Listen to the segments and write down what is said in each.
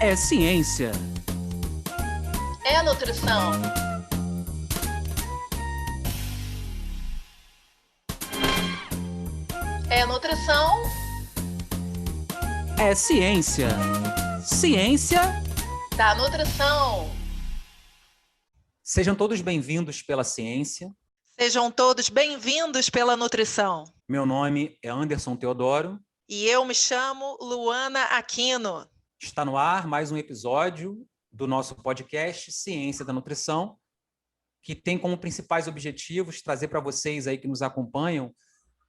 É ciência. É nutrição. É nutrição. É ciência. Ciência. Da nutrição. Sejam todos bem-vindos pela ciência. Sejam todos bem-vindos pela nutrição. Meu nome é Anderson Teodoro. E eu me chamo Luana Aquino. Está no ar mais um episódio do nosso podcast Ciência da Nutrição, que tem como principais objetivos trazer para vocês aí que nos acompanham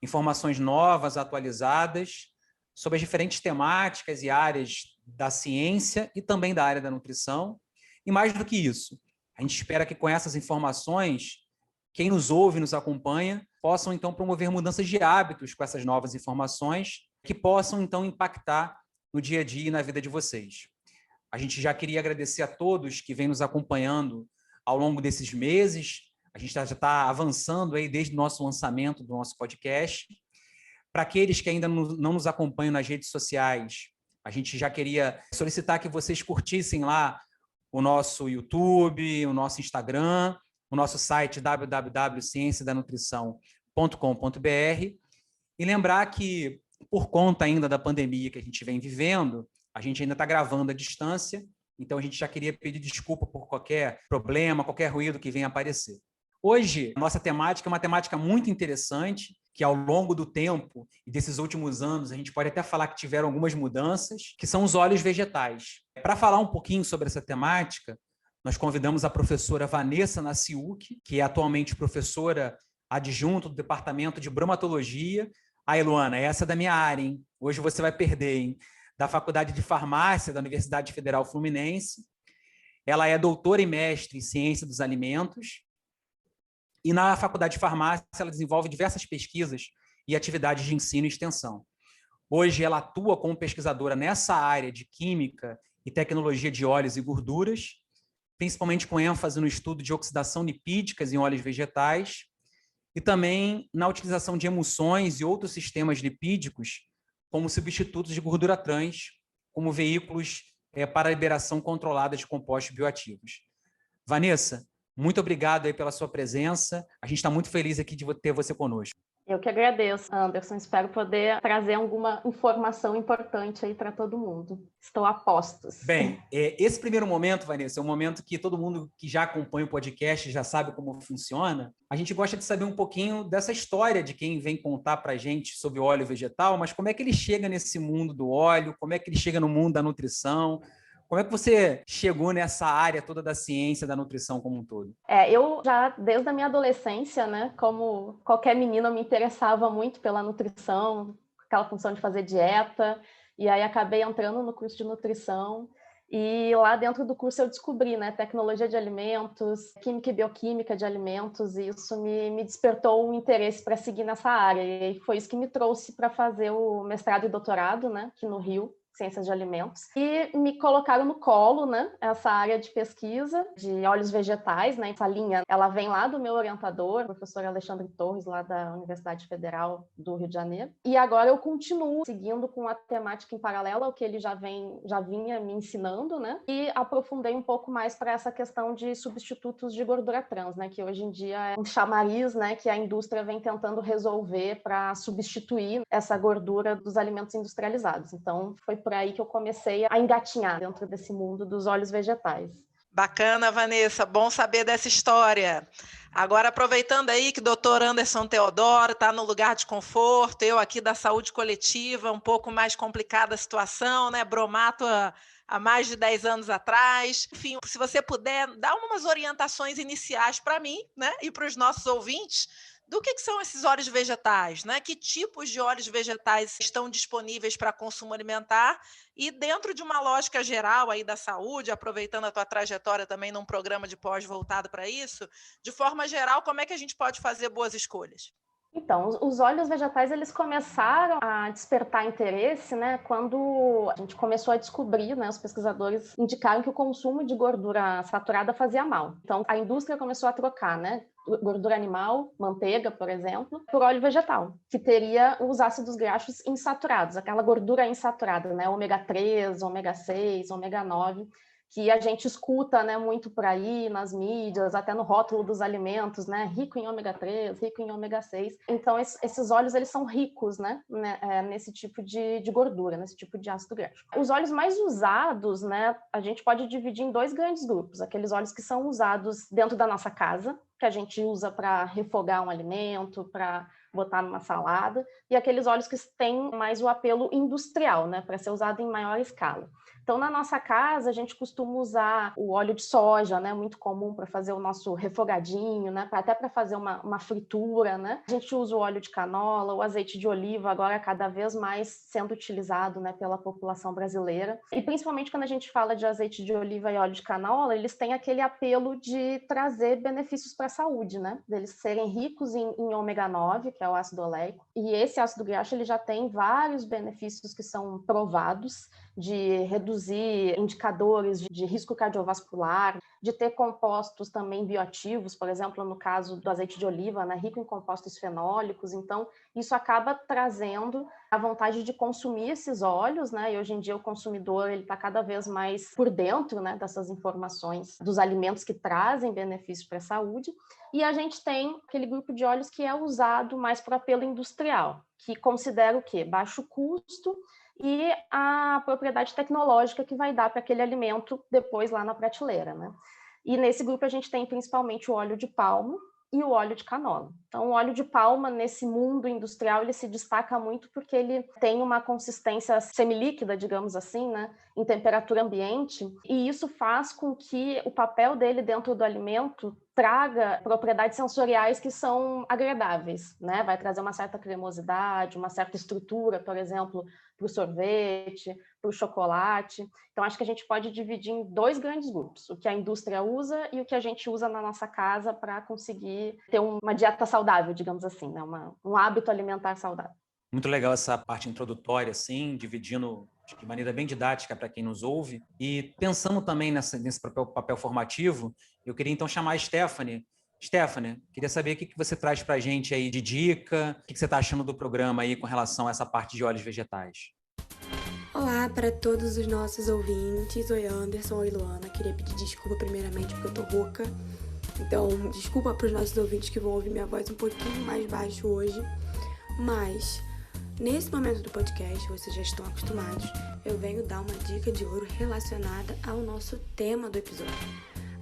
informações novas, atualizadas, sobre as diferentes temáticas e áreas da ciência e também da área da nutrição. E mais do que isso, a gente espera que com essas informações, quem nos ouve e nos acompanha, possam então promover mudanças de hábitos com essas novas informações, que possam então impactar no dia a dia e na vida de vocês. A gente já queria agradecer a todos que vêm nos acompanhando ao longo desses meses. A gente já está avançando aí desde o nosso lançamento do nosso podcast. Para aqueles que ainda não nos acompanham nas redes sociais, a gente já queria solicitar que vocês curtissem lá o nosso YouTube, o nosso Instagram, o nosso site www.cienciadanutrição.com.br e lembrar que, por conta ainda da pandemia que a gente vem vivendo, a gente ainda está gravando à distância, então a gente já queria pedir desculpa por qualquer problema, qualquer ruído que venha aparecer. Hoje, a nossa temática é uma temática muito interessante, que ao longo do tempo e desses últimos anos, a gente pode até falar que tiveram algumas mudanças, que são os óleos vegetais. Para falar um pouquinho sobre essa temática, nós convidamos a professora Vanessa Naciuc, que é atualmente professora adjunta do Departamento de Bromatologia. Aí, Luana, essa é da minha área, hein? Hoje você vai perder, hein? Da Faculdade de Farmácia da Universidade Federal Fluminense. Ela é doutora e mestre em Ciência dos Alimentos. E na Faculdade de Farmácia ela desenvolve diversas pesquisas e atividades de ensino e extensão. Hoje ela atua como pesquisadora nessa área de química e tecnologia de óleos e gorduras, principalmente com ênfase no estudo de oxidação lipídicas em óleos vegetais e também na utilização de emulsões e outros sistemas lipídicos como substitutos de gordura trans, como veículos para a liberação controlada de compostos bioativos. Vanessa, muito obrigado aí pela sua presença. A gente está muito feliz aqui de ter você conosco. Eu que agradeço, Anderson. Espero poder trazer alguma informação importante aí para todo mundo. Estou a postos. Bem, esse primeiro momento, Vanessa, é um momento que todo mundo que já acompanha o podcast já sabe como funciona. A gente gosta de saber um pouquinho dessa história de quem vem contar para a gente sobre o óleo vegetal, mas como é que ele chega nesse mundo do óleo, como é que ele chega no mundo da nutrição. Como é que você chegou nessa área toda da ciência da nutrição como um todo? Eu já, desde a minha adolescência, né, como qualquer menina, eu me interessava muito pela nutrição, aquela função de fazer dieta, e aí acabei entrando no curso de nutrição, e lá dentro do curso eu descobri, né, tecnologia de alimentos, química e bioquímica de alimentos, e isso me despertou um interesse para seguir nessa área, e foi isso que me trouxe para fazer o mestrado e doutorado, né, aqui no Rio, Ciências de Alimentos, e me colocaram no colo, né, essa área de pesquisa de óleos vegetais, né, essa linha, ela vem lá do meu orientador, o professor Alexandre Torres, lá da Universidade Federal do Rio de Janeiro, e agora eu continuo seguindo com a temática em paralelo ao que ele já vinha me ensinando, né, e aprofundei um pouco mais para essa questão de substitutos de gordura trans, né, que hoje em dia é um chamariz, né, que a indústria vem tentando resolver para substituir essa gordura dos alimentos industrializados. Então, foi por aí que eu comecei a engatinhar dentro desse mundo dos óleos vegetais. Bacana, Vanessa, bom saber dessa história. Agora, aproveitando aí que o doutor Anderson Teodoro está no lugar de conforto, eu aqui da saúde coletiva, um pouco mais complicada a situação, né? Bromato há mais de 10 anos atrás. Enfim, se você puder, dar umas orientações iniciais para mim, né? E para os nossos ouvintes, do que são esses óleos vegetais, né? Que tipos de óleos vegetais estão disponíveis para consumo alimentar e dentro de uma lógica geral aí da saúde, aproveitando a tua trajetória também num programa de pós voltado para isso, de forma geral, como é que a gente pode fazer boas escolhas? Então, os óleos vegetais, eles começaram a despertar interesse, né, quando a gente começou a descobrir, né, os pesquisadores indicaram que o consumo de gordura saturada fazia mal. Então, a indústria começou a trocar, né, gordura animal, manteiga, por exemplo, por óleo vegetal, que teria os ácidos graxos insaturados, aquela gordura insaturada, né, ômega 3, ômega 6, ômega 9, que a gente escuta, né, muito por aí nas mídias, até no rótulo dos alimentos, né, rico em ômega 3, rico em ômega 6. Então, esses óleos, eles são ricos, né, nesse tipo de gordura, nesse tipo de ácido graxo. Os óleos mais usados, né, a gente pode dividir em dois grandes grupos. Aqueles óleos que são usados dentro da nossa casa, que a gente usa para refogar um alimento, para botar numa salada, e aqueles óleos que têm mais o apelo industrial, né, para ser usado em maior escala. Então, na nossa casa, a gente costuma usar o óleo de soja, né? Muito comum para fazer o nosso refogadinho, né? Até para fazer uma fritura, né? A gente usa o óleo de canola, o azeite de oliva, agora cada vez mais sendo utilizado, né, pela população brasileira. E principalmente quando a gente fala de azeite de oliva e óleo de canola, eles têm aquele apelo de trazer benefícios para a saúde, né? Deles serem ricos em ômega 9, que é o ácido oleico. E esse ácido graxo, ele já tem vários benefícios que são provados, de reduzir indicadores de risco cardiovascular, de ter compostos também bioativos, por exemplo, no caso do azeite de oliva, né, rico em compostos fenólicos. Então, isso acaba trazendo a vontade de consumir esses óleos, né? E hoje em dia o consumidor ele está cada vez mais por dentro, né, dessas informações dos alimentos que trazem benefícios para a saúde. E a gente tem aquele grupo de óleos que é usado mais para apelo industrial, que considera o quê? Baixo custo e a propriedade tecnológica que vai dar para aquele alimento depois lá na prateleira, né? E nesse grupo a gente tem principalmente o óleo de palma e o óleo de canola. Então, o óleo de palma, nesse mundo industrial, ele se destaca muito porque ele tem uma consistência semilíquida, digamos assim, né, em temperatura ambiente, e isso faz com que o papel dele dentro do alimento traga propriedades sensoriais que são agradáveis, né? Vai trazer uma certa cremosidade, uma certa estrutura, por exemplo, para o sorvete, para o chocolate. Então, acho que a gente pode dividir em dois grandes grupos, o que a indústria usa e o que a gente usa na nossa casa para conseguir ter uma dieta saudável, digamos assim, né? Um hábito alimentar saudável. Muito legal essa parte introdutória, assim, dividindo de maneira bem didática para quem nos ouve. E pensando também nesse papel formativo, eu queria então chamar a Stephanie. Stephanie, queria saber o que você traz para a gente aí de dica, o que você está achando do programa aí com relação a essa parte de óleos vegetais. Olá para todos os nossos ouvintes. Oi, Anderson. Oi, Luana. Queria pedir desculpa primeiramente porque eu tô rouca. Então, desculpa para os nossos ouvintes que vão ouvir minha voz um pouquinho mais baixo hoje. Mas, nesse momento do podcast, vocês já estão acostumados, eu venho dar uma dica de ouro relacionada ao nosso tema do episódio.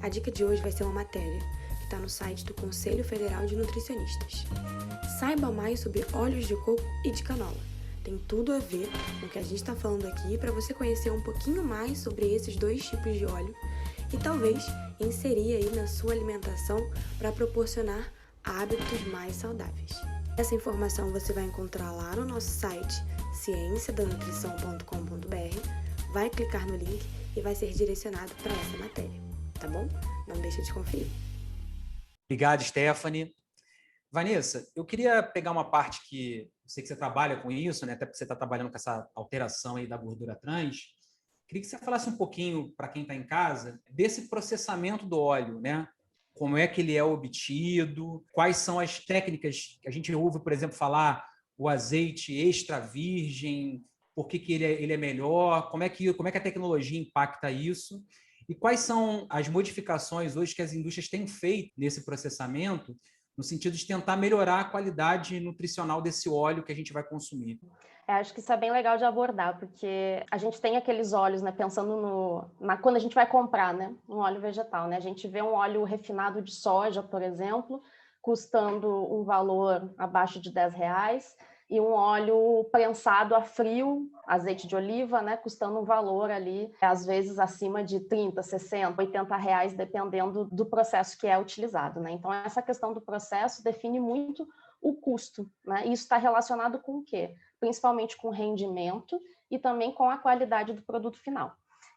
A dica de hoje vai ser uma matéria que está no site do Conselho Federal de Nutricionistas. Saiba mais sobre óleos de coco e de canola. Tem tudo a ver com o que a gente está falando aqui para você conhecer um pouquinho mais sobre esses dois tipos de óleo e talvez inserir aí na sua alimentação para proporcionar hábitos mais saudáveis. Essa informação você vai encontrar lá no nosso site cienciadanutrição.com.br, vai clicar no link e vai ser direcionado para essa matéria, tá bom? Não deixa de conferir. Obrigado, Stephanie. Vanessa, eu queria pegar uma parte que eu sei que você trabalha com isso, né? Até porque você está trabalhando com essa alteração aí da gordura trans. Queria que você falasse um pouquinho, para quem está em casa, desse processamento do óleo, né? Como é que ele é obtido, quais são as técnicas que a gente ouve, por exemplo, falar o azeite extra virgem, por que ele é melhor, como é que a tecnologia impacta isso, e quais são as modificações hoje que as indústrias têm feito nesse processamento, no sentido de tentar melhorar a qualidade nutricional desse óleo que a gente vai consumir. Acho que isso é bem legal de abordar, porque a gente tem aqueles óleos, né, pensando quando a gente vai comprar, né, um óleo vegetal, né, a gente vê um óleo refinado de soja, por exemplo, custando um valor abaixo de R$10, e um óleo prensado a frio, azeite de oliva, né, custando um valor ali, às vezes acima de 30, 60, 80 reais, dependendo do processo que é utilizado, né. Então, essa questão do processo define muito o custo, né, e isso está relacionado com o quê? Principalmente com rendimento e também com a qualidade do produto final.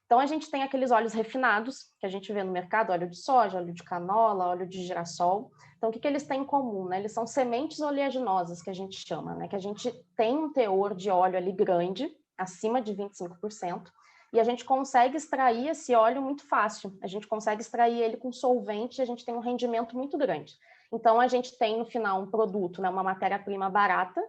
Então, a gente tem aqueles óleos refinados que a gente vê no mercado, óleo de soja, óleo de canola, óleo de girassol. Então, o que eles têm em comum, né? Eles são sementes oleaginosas, que a gente chama, né? Que a gente tem um teor de óleo ali grande, acima de 25%, e a gente consegue extrair esse óleo muito fácil. A gente consegue extrair ele com solvente e a gente tem um rendimento muito grande. Então, a gente tem no final um produto, né? Uma matéria-prima barata,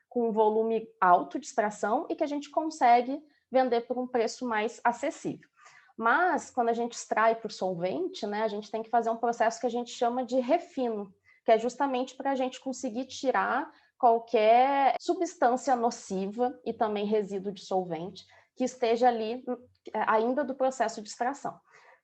com um volume alto de extração e que a gente consegue vender por um preço mais acessível. Mas, quando a gente extrai por solvente, né, a gente tem que fazer um processo que a gente chama de refino, que é justamente para a gente conseguir tirar qualquer substância nociva e também resíduo de solvente que esteja ali ainda do processo de extração.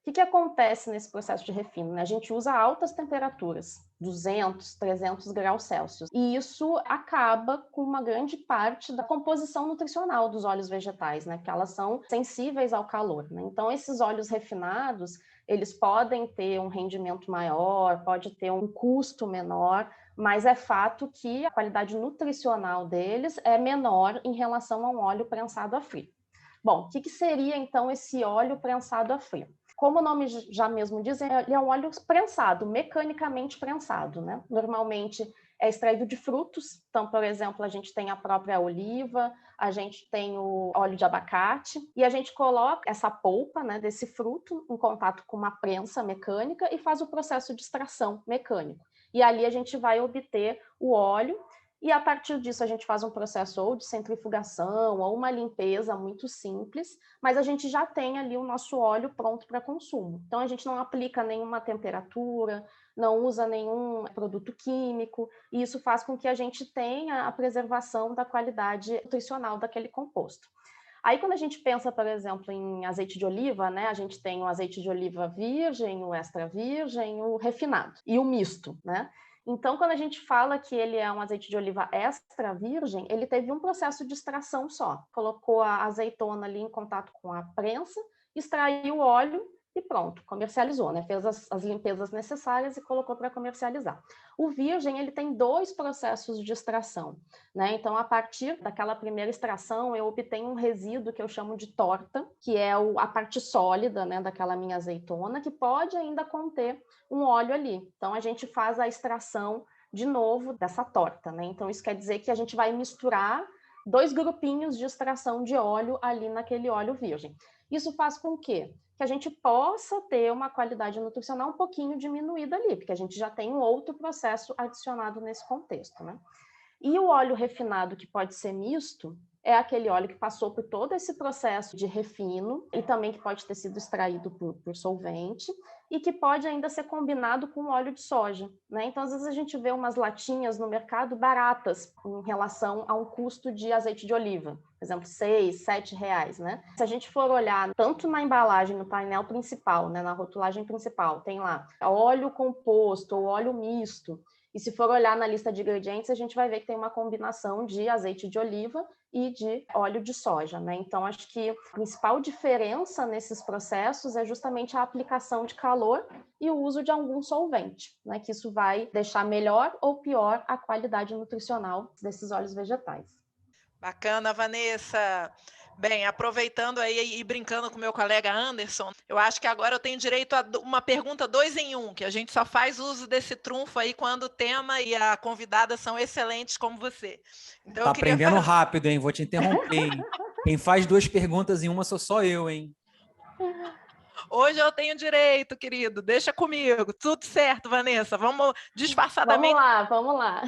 O que acontece nesse processo de refino? A gente usa altas temperaturas, 200, 300 graus Celsius, e isso acaba com uma grande parte da composição nutricional dos óleos vegetais, né? Porque elas são sensíveis ao calor, né? Então, esses óleos refinados, eles podem ter um rendimento maior, pode ter um custo menor, mas é fato que a qualidade nutricional deles é menor em relação a um óleo prensado a frio. Bom, o que seria, então, esse óleo prensado a frio? Como o nome já mesmo diz, ele é um óleo prensado, mecanicamente prensado, né? Normalmente é extraído de frutos. Então, por exemplo, a gente tem a própria oliva, a gente tem o óleo de abacate, e a gente coloca essa polpa, né, desse fruto em contato com uma prensa mecânica e faz o processo de extração mecânico. E ali a gente vai obter o óleo, e a partir disso a gente faz um processo ou de centrifugação ou uma limpeza muito simples, mas a gente já tem ali o nosso óleo pronto para consumo. Então a gente não aplica nenhuma temperatura, não usa nenhum produto químico, e isso faz com que a gente tenha a preservação da qualidade nutricional daquele composto. Aí, quando a gente pensa, por exemplo, em azeite de oliva, né, a gente tem o azeite de oliva virgem, o extra virgem, o refinado e o misto, né? Então, quando a gente fala que ele é um azeite de oliva extra virgem, ele teve um processo de extração só. Colocou a azeitona ali em contato com a prensa, extraiu o óleo e pronto, comercializou, né? Fez as limpezas necessárias e colocou para comercializar. O virgem, ele tem 2 processos de extração, né? Então, a partir daquela primeira extração, eu obtenho um resíduo que eu chamo de torta, que é a parte sólida, né, daquela minha azeitona, que pode ainda conter um óleo ali. Então, a gente faz a extração de novo dessa torta, né? Então, isso quer dizer que a gente vai misturar 2 grupinhos de extração de óleo ali naquele óleo virgem. Isso faz com que a gente possa ter uma qualidade nutricional um pouquinho diminuída ali, porque a gente já tem um outro processo adicionado nesse contexto, né? E o óleo refinado, que pode ser misto, é aquele óleo que passou por todo esse processo de refino e também que pode ter sido extraído por solvente e que pode ainda ser combinado com óleo de soja, né? Então, às vezes a gente vê umas latinhas no mercado baratas em relação a um custo de azeite de oliva, por exemplo, 6, 7 reais, né? Se a gente for olhar tanto na embalagem, no painel principal, né, na rotulagem principal, tem lá óleo composto ou óleo misto. E se for olhar na lista de ingredientes, a gente vai ver que tem uma combinação de azeite de oliva e de óleo de soja, né? Então, acho que a principal diferença nesses processos é justamente a aplicação de calor e o uso de algum solvente, né? Que isso vai deixar melhor ou pior a qualidade nutricional desses óleos vegetais. Bacana, Vanessa. Bem, aproveitando aí e brincando com o meu colega Anderson, eu acho que agora eu tenho direito a uma pergunta 2 em 1, que a gente só faz uso desse trunfo aí quando o tema e a convidada são excelentes como você. Então, tá aprendendo rápido, hein? Vou te interromper, hein? Quem faz 2 perguntas em uma sou só eu, hein? Hoje eu tenho direito, querido. Deixa comigo. Tudo certo, Vanessa. Vamos disfarçadamente. Vamos lá.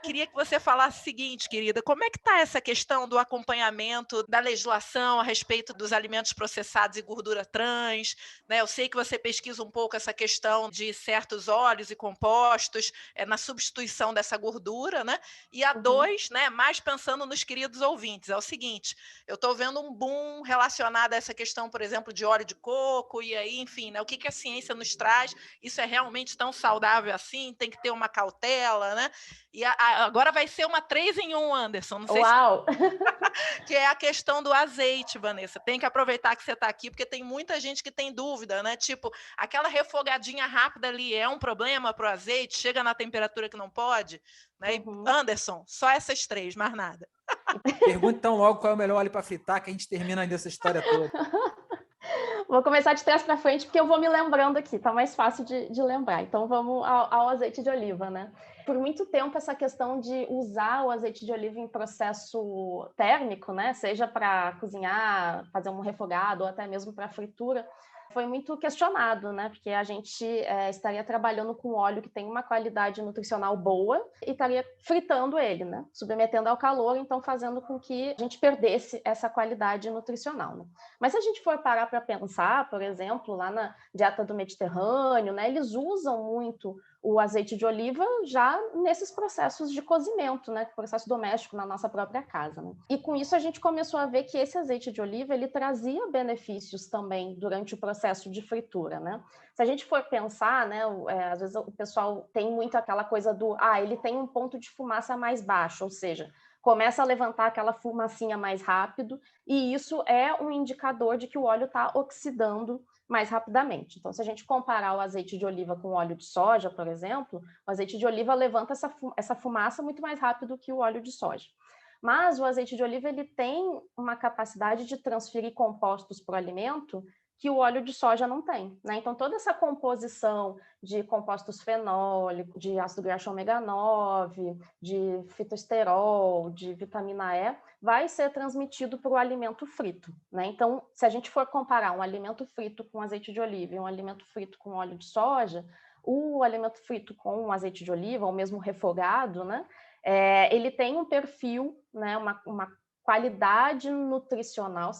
Queria que você falasse o seguinte, querida. Como é que está essa questão do acompanhamento da legislação a respeito dos alimentos processados e gordura trans? Né? Eu sei que você pesquisa um pouco essa questão de certos óleos e compostos na substituição dessa gordura, né? E a 2, né, mais pensando nos queridos ouvintes, é o seguinte, eu estou vendo um boom relacionado a essa questão, por exemplo, de óleo de coco, e aí, enfim, né, o que a ciência nos traz, isso é realmente tão saudável assim, tem que ter uma cautela, né? E agora vai ser uma 3 em 1, Anderson, não sei Uau! que é a questão do azeite, Vanessa. Tem que aproveitar que você está aqui, porque tem muita gente que tem dúvida, né? Tipo, aquela refogadinha rápida ali é um problema para o azeite? Chega na temperatura que não pode? Né? Anderson, só essas 3, mais nada. Pergunta então logo qual é o melhor óleo para fritar, que a gente termina ainda essa história toda. Vou começar de trás para frente, porque eu vou me lembrando aqui, tá mais fácil de lembrar. Então, vamos ao azeite de oliva, né? Por muito tempo, essa questão de usar o azeite de oliva em processo térmico, né? Seja para cozinhar, fazer um refogado, ou até mesmo para fritura, foi muito questionado, né? Porque a gente estaria trabalhando com óleo que tem uma qualidade nutricional boa e estaria fritando ele, né? Submetendo ao calor, então fazendo com que a gente perdesse essa qualidade nutricional, né? Mas se a gente for parar para pensar, por exemplo, lá na dieta do Mediterrâneo, né? Eles usam muito o azeite de oliva já nesses processos de cozimento, né? Processo doméstico na nossa própria casa, né? E com isso a gente começou a ver que esse azeite de oliva, ele trazia benefícios também durante o processo de fritura, né? Se a gente for pensar, né? Às vezes o pessoal tem muito aquela coisa do, ele tem um ponto de fumaça mais baixo, ou seja, começa a levantar aquela fumacinha mais rápido, e isso é um indicador de que o óleo está oxidando mais rapidamente. Então, se a gente comparar o azeite de oliva com o óleo de soja, por exemplo, o azeite de oliva levanta essa fumaça muito mais rápido que o óleo de soja. Mas o azeite de oliva ele tem uma capacidade de transferir compostos para o alimento que o óleo de soja não tem, né? Então, toda essa composição de compostos fenólicos, de ácido graxo ômega 9, de fitosterol, de vitamina E, vai ser transmitido para o alimento frito, né? Então, se a gente for comparar um alimento frito com azeite de oliva e um alimento frito com óleo de soja, o alimento frito com azeite de oliva, ou mesmo refogado, né? Ele tem um perfil, né? Uma qualidade nutricional,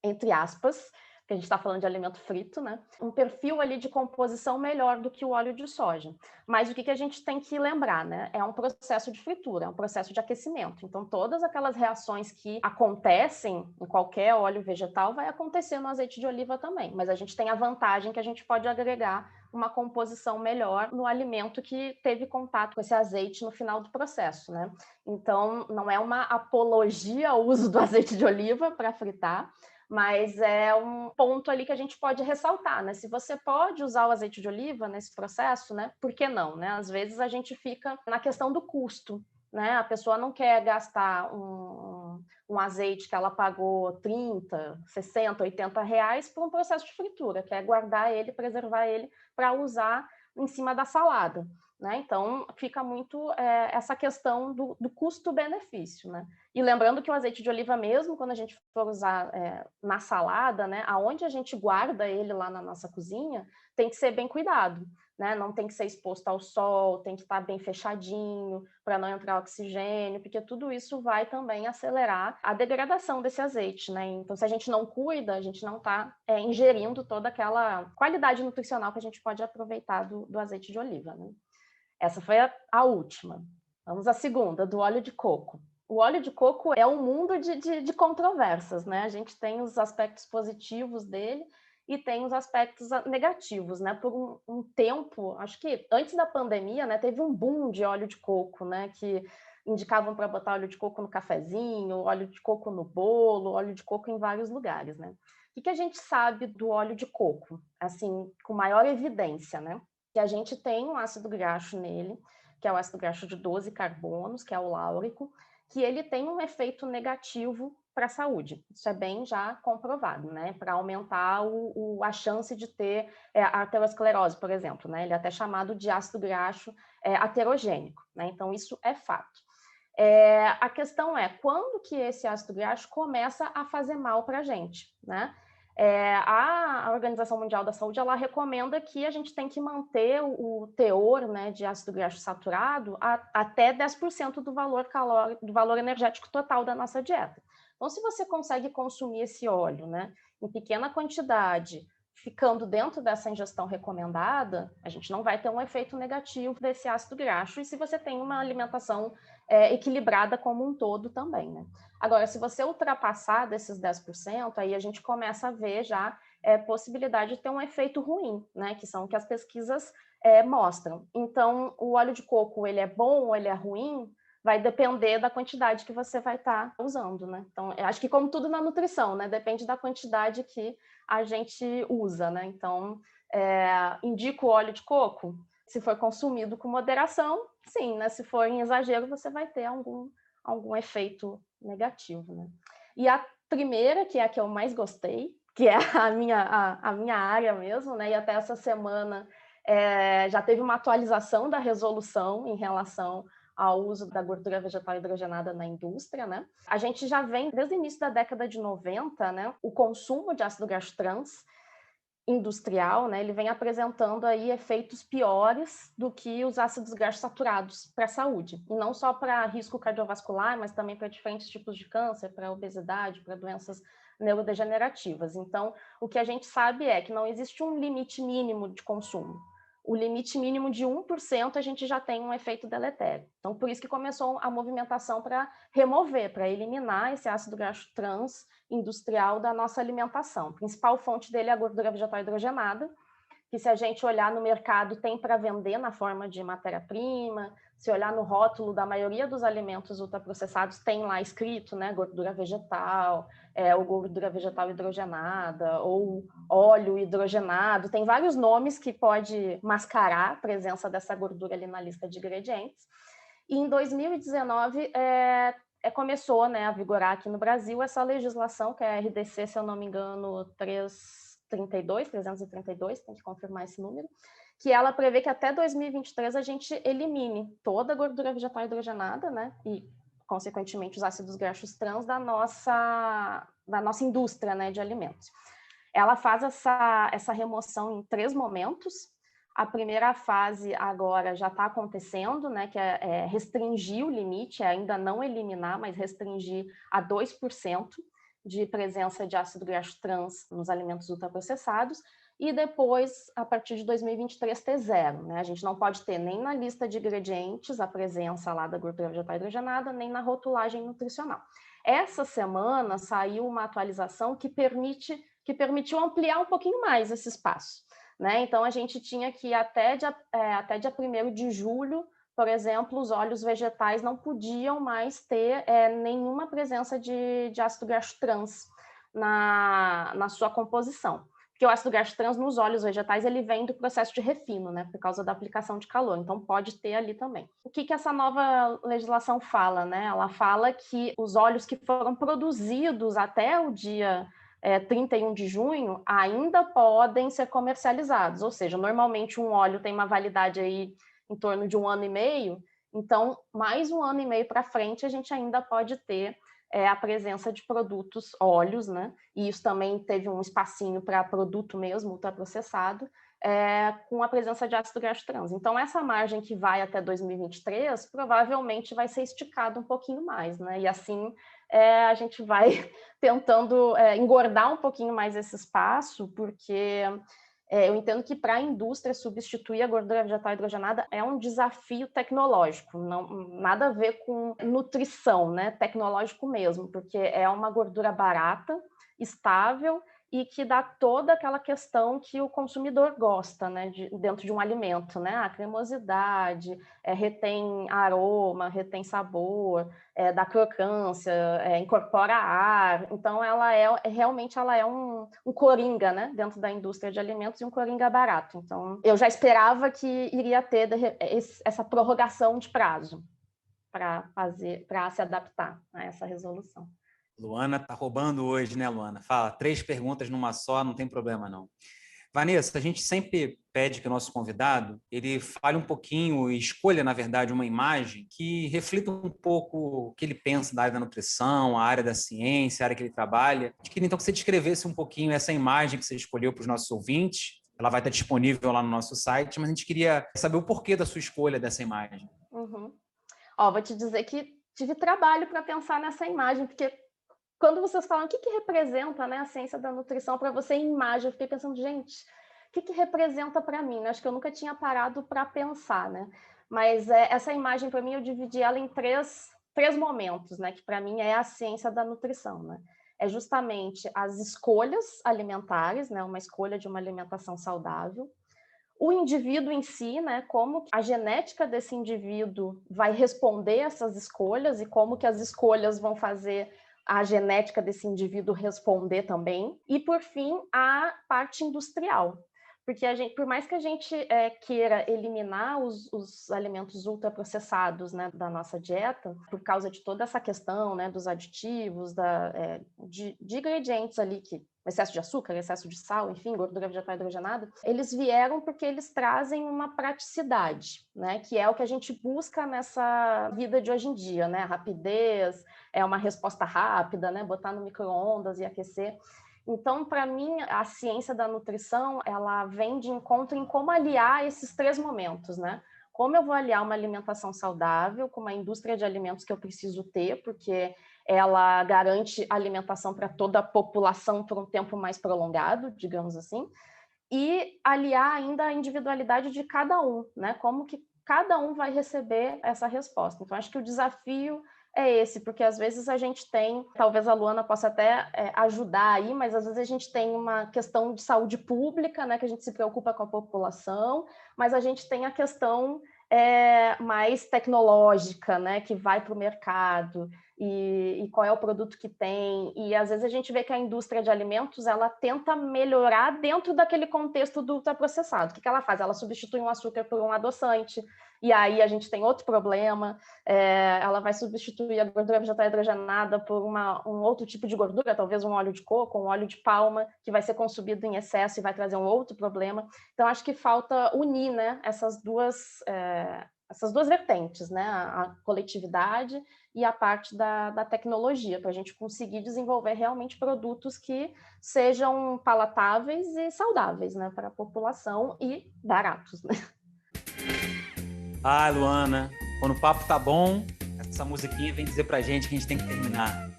entre aspas, que a gente está falando de alimento frito, né? Um perfil ali de composição melhor do que o óleo de soja. Mas o que a gente tem que lembrar, né? É um processo de fritura, é um processo de aquecimento. Então, todas aquelas reações que acontecem em qualquer óleo vegetal vai acontecer no azeite de oliva também. Mas a gente tem a vantagem que a gente pode agregar uma composição melhor no alimento que teve contato com esse azeite no final do processo, né? Então, não é uma apologia ao uso do azeite de oliva para fritar, mas é um ponto ali que a gente pode ressaltar, né? Se você pode usar o azeite de oliva nesse processo, né? Por que não, né? Às vezes a gente fica na questão do custo, né? A pessoa não quer gastar um azeite que ela pagou 30, 60, 80 reais por um processo de fritura, quer guardar ele, preservar ele para usar em cima da salada, né? Então, fica muito essa questão do custo-benefício, né? E lembrando que o azeite de oliva mesmo, quando a gente for usar na salada, né, aonde a gente guarda ele lá na nossa cozinha, tem que ser bem cuidado, né? Não tem que ser exposto ao sol, tem que estar bem fechadinho para não entrar oxigênio, porque tudo isso vai também acelerar a degradação desse azeite, né? Então, se a gente não cuida, a gente não está ingerindo toda aquela qualidade nutricional que a gente pode aproveitar do azeite de oliva, né? Essa foi a última. Vamos à segunda, do óleo de coco. O óleo de coco é um mundo de controvérsias, né? A gente tem os aspectos positivos dele e tem os aspectos negativos, né? Por um tempo, acho que antes da pandemia, né, teve um boom de óleo de coco, né? Que indicavam para botar óleo de coco no cafezinho, óleo de coco no bolo, óleo de coco em vários lugares, né? O que a gente sabe do óleo de coco? Assim, com maior evidência, né? Que a gente tem um ácido graxo nele, que é o ácido graxo de 12 carbonos, que é o láurico, que ele tem um efeito negativo para a saúde. Isso é bem já comprovado, né? Para aumentar a chance de ter arteriosclerose, por exemplo, né? Ele é até chamado de ácido graxo aterogênico, né? Então, isso é fato. A questão é, quando que esse ácido graxo começa a fazer mal para a gente, né? A Organização Mundial da Saúde, ela recomenda que a gente tem que manter o teor, né, de ácido graxo saturado até 10% do valor calórico, do valor energético total da nossa dieta. Então, se você consegue consumir esse óleo, né, em pequena quantidade, ficando dentro dessa ingestão recomendada, a gente não vai ter um efeito negativo desse ácido graxo, e se você tem uma alimentação equilibrada como um todo também, né? Agora, se você ultrapassar desses 10%, aí a gente começa a ver já possibilidade de ter um efeito ruim, né? Que são o que as pesquisas mostram. Então, o óleo de coco, ele é bom ou ele é ruim? Vai depender da quantidade que você vai estar usando, né? Então, eu acho que como tudo na nutrição, né? Depende da quantidade que a gente usa, né? Então, indico o óleo de coco? Se for consumido com moderação, sim, né? Se for em exagero, você vai ter algum efeito negativo, né? E a primeira, que é a que eu mais gostei, que é a minha área mesmo, né? E até essa semana já teve uma atualização da resolução em relação ao uso da gordura vegetal hidrogenada na indústria, né? A gente já vem, desde o início da década de 90, né, o consumo de ácido graxo trans industrial, né, ele vem apresentando aí efeitos piores do que os ácidos graxos saturados para a saúde. E não só para risco cardiovascular, mas também para diferentes tipos de câncer, para obesidade, para doenças neurodegenerativas. Então, o que a gente sabe é que não existe um limite mínimo de consumo. O limite mínimo de 1% a gente já tem um efeito deletério. Então, por isso que começou a movimentação para remover, para eliminar esse ácido graxo trans industrial da nossa alimentação. A principal fonte dele é a gordura vegetal hidrogenada, que se a gente olhar no mercado tem para vender na forma de matéria-prima, se olhar no rótulo da maioria dos alimentos ultraprocessados tem lá escrito, né, gordura vegetal, ou gordura vegetal hidrogenada, ou óleo hidrogenado, tem vários nomes que pode mascarar a presença dessa gordura ali na lista de ingredientes. E em 2019 começou, né, a vigorar aqui no Brasil essa legislação, que é a RDC, se eu não me engano, 332, tem que confirmar esse número, que ela prevê que até 2023 a gente elimine toda a gordura vegetal hidrogenada, né, e, consequentemente, os ácidos graxos trans da nossa indústria, né, de alimentos. Ela faz essa remoção em 3 momentos. A primeira fase agora já está acontecendo, né, que é restringir o limite, ainda não eliminar, mas restringir a 2% de presença de ácido graxo trans nos alimentos ultraprocessados, e depois, a partir de 2023, ter 0. Né? A gente não pode ter nem na lista de ingredientes a presença lá da gordura vegetal hidrogenada, nem na rotulagem nutricional. Essa semana saiu uma atualização que permitiu ampliar um pouquinho mais esse espaço. Né? Então, a gente tinha que até dia 1º de julho, por exemplo, os óleos vegetais não podiam mais ter nenhuma presença de ácido graxo trans na sua composição. Porque o ácido graxo trans nos óleos vegetais ele vem do processo de refino, né? Por causa da aplicação de calor, então pode ter ali também. O que essa nova legislação fala? Né? Ela fala que os óleos que foram produzidos até o dia 31 de junho, ainda podem ser comercializados, ou seja, normalmente um óleo tem uma validade aí em torno de 1 ano e meio, então mais 1 ano e meio para frente a gente ainda pode ter a presença de produtos óleos, né? E isso também teve um espacinho para produto mesmo, ultraprocessado, com a presença de ácido graxo trans. Então, essa margem que vai até 2023 provavelmente vai ser esticada um pouquinho mais, né? E assim a gente vai tentando engordar um pouquinho mais esse espaço, porque eu entendo que para a indústria substituir a gordura vegetal hidrogenada é um desafio tecnológico, nada a ver com nutrição, né? Tecnológico mesmo, porque é uma gordura barata, estável, e que dá toda aquela questão que o consumidor gosta, né, dentro de um alimento, né, a cremosidade, retém aroma, retém sabor, dá crocância, incorpora ar, então ela realmente um coringa, né, dentro da indústria de alimentos e um coringa barato. Então eu já esperava que iria ter essa prorrogação de prazo para se adaptar a essa resolução. Luana tá roubando hoje, né, Luana? Fala, 3 perguntas numa só, não tem problema, não. Vanessa, a gente sempre pede que o nosso convidado ele fale um pouquinho e escolha, na verdade, uma imagem que reflita um pouco o que ele pensa da área da nutrição, a área da ciência, a área que ele trabalha. Eu queria, então, que você descrevesse um pouquinho essa imagem que você escolheu para os nossos ouvintes. Ela vai estar disponível lá no nosso site, mas a gente queria saber o porquê da sua escolha dessa imagem. Uhum. Vou te dizer que tive trabalho para pensar nessa imagem, porque quando vocês falam o que representa, né, a ciência da nutrição para você em imagem, eu fiquei pensando, gente, o que representa para mim? Acho que eu nunca tinha parado para pensar, né? Mas essa imagem, para mim, eu dividi ela em três momentos, né? Que para mim é a ciência da nutrição, né? É justamente as escolhas alimentares, né? Uma escolha de uma alimentação saudável. O indivíduo em si, né? Como a genética desse indivíduo vai responder essas escolhas e como que as escolhas vão fazer a genética desse indivíduo responder também. E, por fim, a parte industrial. Porque por mais que a gente queira eliminar os alimentos ultraprocessados, né, da nossa dieta, por causa de toda essa questão, né, dos aditivos, de ingredientes ali que excesso de açúcar, excesso de sal, enfim, gordura vegetal hidrogenada, eles vieram porque eles trazem uma praticidade, né, que é o que a gente busca nessa vida de hoje em dia, né, rapidez, uma resposta rápida, né, botar no micro-ondas e aquecer. Então, para mim, a ciência da nutrição, ela vem de encontro em como aliar esses 3 momentos, né? Como eu vou aliar uma alimentação saudável com uma indústria de alimentos que eu preciso ter, porque ela garante alimentação para toda a população por um tempo mais prolongado, digamos assim, e aliar ainda a individualidade de cada um, né? Como que cada um vai receber essa resposta. Então, acho que o desafio é esse, porque às vezes a gente tem, talvez a Luana possa até ajudar aí, mas às vezes a gente tem uma questão de saúde pública, né, que a gente se preocupa com a população, mas a gente tem a questão mais tecnológica, né, que vai para o mercado, e qual é o produto que tem, e às vezes a gente vê que a indústria de alimentos, ela tenta melhorar dentro daquele contexto do ultraprocessado. O que ela faz? Ela substitui um açúcar por um adoçante, e aí a gente tem outro problema, ela vai substituir a gordura vegetal hidrogenada por um outro tipo de gordura, talvez um óleo de coco, um óleo de palma, que vai ser consumido em excesso e vai trazer um outro problema. Então, acho que falta unir, né, essas duas vertentes, né, a coletividade e a parte da tecnologia, para a gente conseguir desenvolver realmente produtos que sejam palatáveis e saudáveis, né, para a população e baratos, né? Ah, Luana, quando o papo tá bom, essa musiquinha vem dizer pra gente que a gente tem que terminar.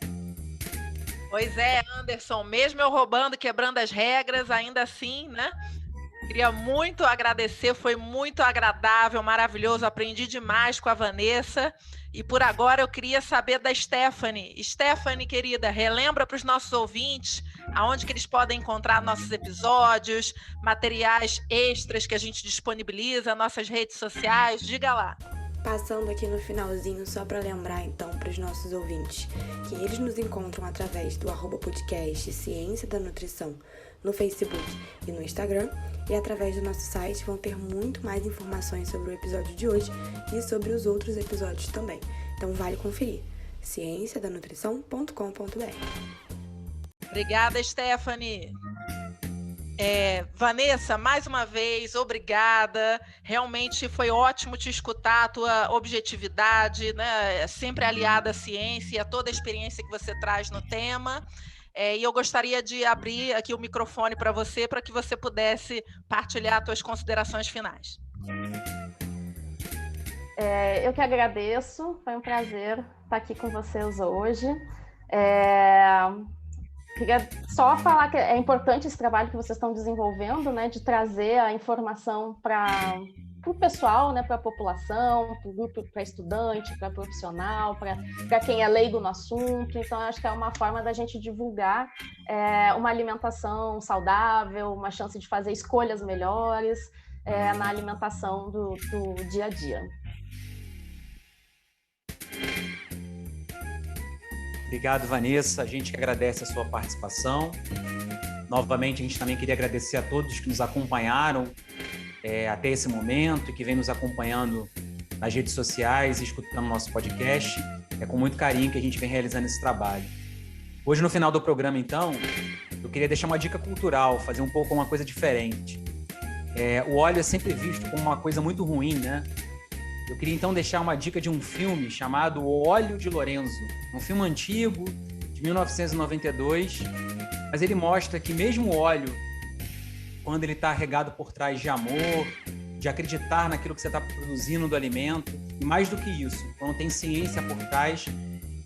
Pois é, Anderson, mesmo eu roubando, quebrando as regras, ainda assim, né? Queria muito agradecer, foi muito agradável, maravilhoso, aprendi demais com a Vanessa. E por agora eu queria saber da Stephanie. Stephanie, querida, relembra para os nossos ouvintes aonde que eles podem encontrar nossos episódios, materiais extras que a gente disponibiliza, nossas redes sociais, diga lá. Passando aqui no finalzinho, só para lembrar então para os nossos ouvintes que eles nos encontram através do @podcast Ciência da Nutrição no Facebook e no Instagram, e através do nosso site vão ter muito mais informações sobre o episódio de hoje e sobre os outros episódios também. Então vale conferir, cienciadanutrição.com.br. Obrigada, Stephanie. Vanessa, mais uma vez, obrigada. Realmente foi ótimo te escutar, a tua objetividade, né? Sempre aliada à ciência e a toda a experiência que você traz no tema. E eu gostaria de abrir aqui o microfone para você, para que você pudesse partilhar as suas considerações finais. Eu que agradeço, foi um prazer estar aqui com vocês hoje. Queria só falar que é importante esse trabalho que vocês estão desenvolvendo, né, de trazer a informação para o pessoal, né, para a população, para o grupo, para estudante, para profissional, para quem é leigo no assunto. Então, acho que é uma forma da gente divulgar uma alimentação saudável, uma chance de fazer escolhas melhores na alimentação do dia a dia. Obrigado, Vanessa. A gente que agradece a sua participação. Novamente, a gente também queria agradecer a todos que nos acompanharam até esse momento e que vem nos acompanhando nas redes sociais e escutando o nosso podcast. É com muito carinho que a gente vem realizando esse trabalho. Hoje, no final do programa, então, eu queria deixar uma dica cultural, fazer um pouco uma coisa diferente. O óleo é sempre visto como uma coisa muito ruim, né? Eu queria, então, deixar uma dica de um filme chamado O Óleo de Lorenzo. Um filme antigo, de 1992, mas ele mostra que mesmo o óleo, quando ele está regado por trás de amor, de acreditar naquilo que você está produzindo do alimento, e mais do que isso, quando tem ciência por trás,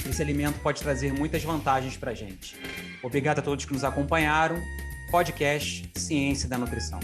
esse alimento pode trazer muitas vantagens para a gente. Obrigado a todos que nos acompanharam. Podcast Ciência da Nutrição.